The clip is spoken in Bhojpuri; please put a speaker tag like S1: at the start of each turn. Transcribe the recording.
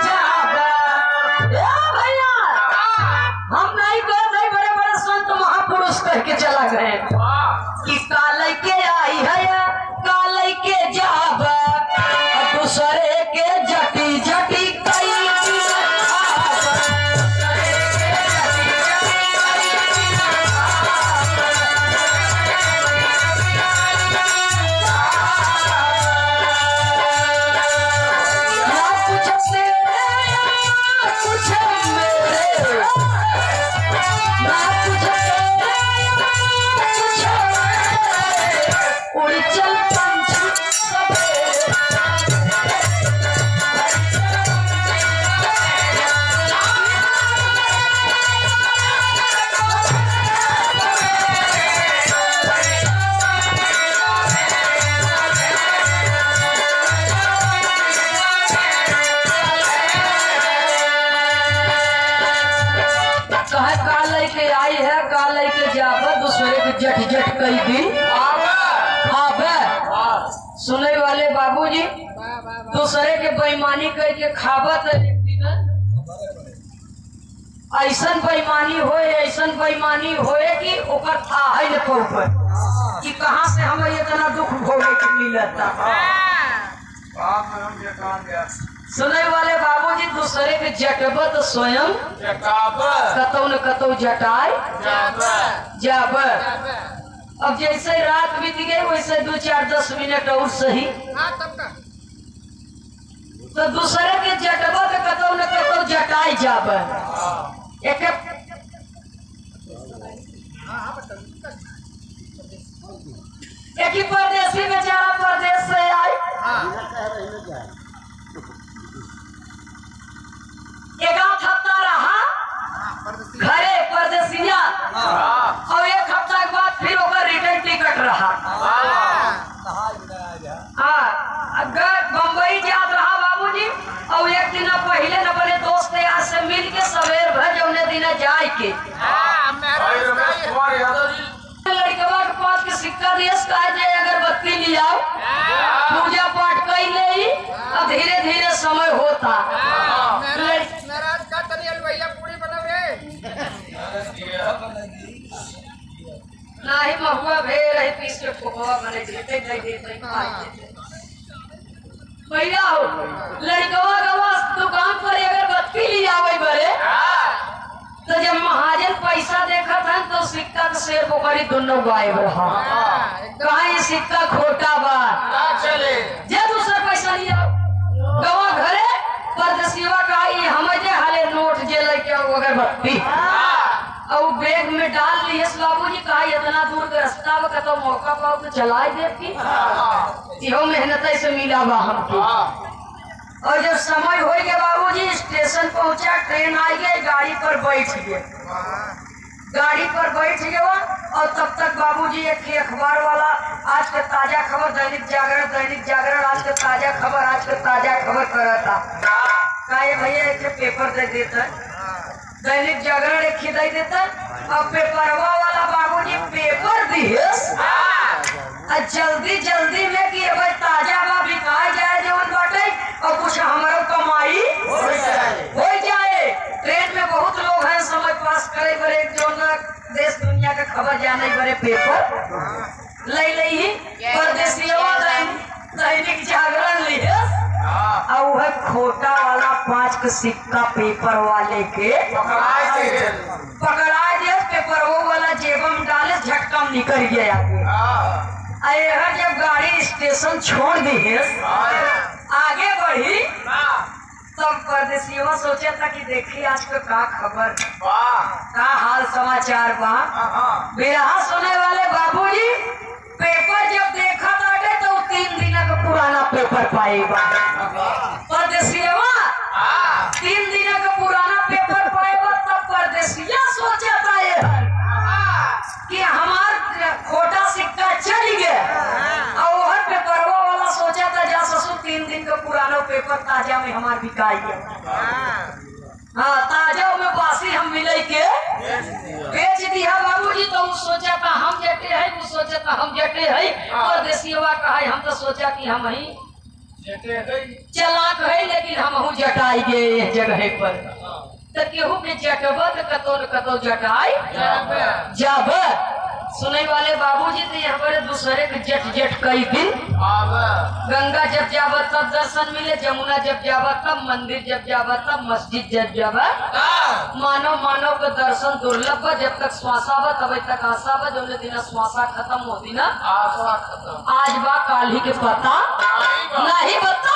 S1: जागा। भैया हम नहीं कहते, बड़े बड़े संत महापुरुष कह के चला गए कि काल के आई है काल के जागा, दूसरे के जटी जटी कई जट जट कई दिन सुने वाले बाबूजी दूसरे के बेईमानी कह के खाबत ऐसा बेईमानी होए कि ओकर था है न कि कहां से हमें इतना दुख भोगे के मिलता। सुने वाले बाबूजी दूसरे के जटबत स्वयं कतौ न कतौ जटाए जाब। अब जैसे रात बीत गई वैसे 2-4-10 मिनट और सही तो दूसरे के जटबत कतौ न कतौ जटाए जाब। एक ही परदेसी बेचारा परदेश से आए, एक हफ्ता रहा घरे परदेसिया और एक हफ्ता के बाद फिर ओकर रिटर्न टिकट रहा। बम्बई जात रहा बाबूजी और एक दिन पहले न बने दोस्त यार से मिल के सवेर भर जौने दिन जाए के लड़कवा के पास के सिक्का देश का जाए अगरबत्ती ले आओ पूजा पाठ कर ले। अब धीरे धीरे समय होता नहीं महुआ भे रही पीस के खोखवा बने देते भैया हो लड़कवा गवा दुकान पर अगरबत्ती ले आवे बड़े तो जब महाजन पैसा देखा था तो सिक्का के शेर पोखरी दोनों गायब रहा। कहा ये सिक्का खोटा बा चले जे दूसरा पैसा लिया गवा घरे परदेसिया कहा ये हमें जे हाले नोट जे लेके अगरबत्ती और बैग में डाल लिए बाबूजी कहा इतना दूर का रास्ता का तो मौका पाओ तो चला देती यो मेहनत से मिला बा हमको। और जब समय हो गया बाबूजी स्टेशन पहुंचा ट्रेन आई गई गाड़ी पर बैठ गया और तब तक बाबूजी एक अखबार वाला आज का ताजा खबर दैनिक जागरण आज का ताजा खबर करता कहे भैया एक पेपर दे देता दैनिक जागरण एक ही दे देता। अब पेपरवा वाला बाबूजी पेपर दिए जल्दी में कि भाई ताजा बा बिका जाए जवन बाटे और कुछ हमारो कमाई हो जाए। ट्रेन में बहुत लोग हैं समय पास करे बड़े जो देश दुनिया का खबर जाने बड़े पेपर ले ही परदेसिया दैनिक जागरण लिए और वह खोटा वाला 5 का सिक्का पेपर वाले के पकड़ा दिया। पेपर वो वाला जेब में डाले झटका निकल गया। जब गाड़ी स्टेशन छोड़ दी आगे बढ़ी तब परदेसिया सोचा था कि देखिए आज का खबर का हाल समाचार बा। बिरहा सुने वाले बाबूजी पेपर जब देखा था तो 3 दिन का पुराना पेपर पाएगा। परदेसिया 3 दिन का पुराना पेपर पाएगा तब परदेसिया सोचा था कि हमार खोटा सिक्का चल गया और हर पेपरवा वाला सोचा था जा ससुर 3 दिन का पुराना पेपर ताजा में हमार बिकाई ताजा में बासी हम मिले के बेच दिया बाबूजी। तो सोचा था हम जटे है वो सोचा था हम जटे है और देसिया कहा हम तो सोचा कि हम ही चलाक है लेकिन हम जटाई गए जगह पर तो केहू के जटब तो कतो न कतो जटाई जब सुने वाले बाबूजी तो यहाँ पर दूसरे के जट जट कई दिन गंगा जब जावा तब दर्शन मिले, जमुना जब जावा तब, मंदिर जब जावा तब, मस्जिद जब जावा मानव मानव का दर्शन दुर्लभ बा। जब तक श्वासा बा तब तक आशा बा, जो दिन श्वासा खत्म होती ना आज बा काल ही के पता नहीं बता